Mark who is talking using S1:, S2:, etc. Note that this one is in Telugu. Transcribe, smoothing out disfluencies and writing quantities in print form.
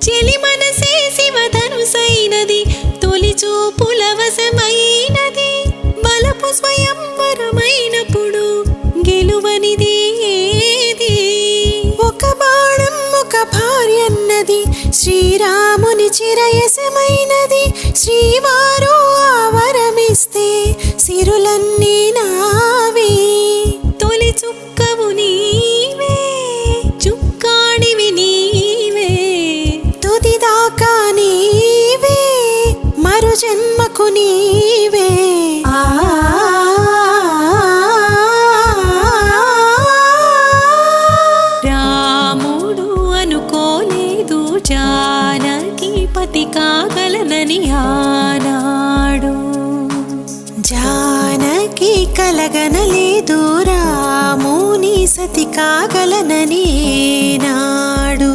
S1: చెలి మనసే శివధనుసైనది తొలి చూపుల వశమైనది బలపు స్వయంవరమైనప్పుడు గెలువనిది ఏది ఒక బాణం ఒక భార్యన్నది శ్రీరాముని చిరయసమైనది శ్రీవారు ఆవరమిస్తే సిరులన్నీ నావే తొలి చుక్కవు నీవే చుక్కాడివి నీవే తుదిదాకా నీవే మరు జన్మకు నీవే రాముడు అనుకోలేదు జానకి పతి కాగలనని ఆనాడు జానకి కలగనలేదు రాముని సతి కాగలనని నాడు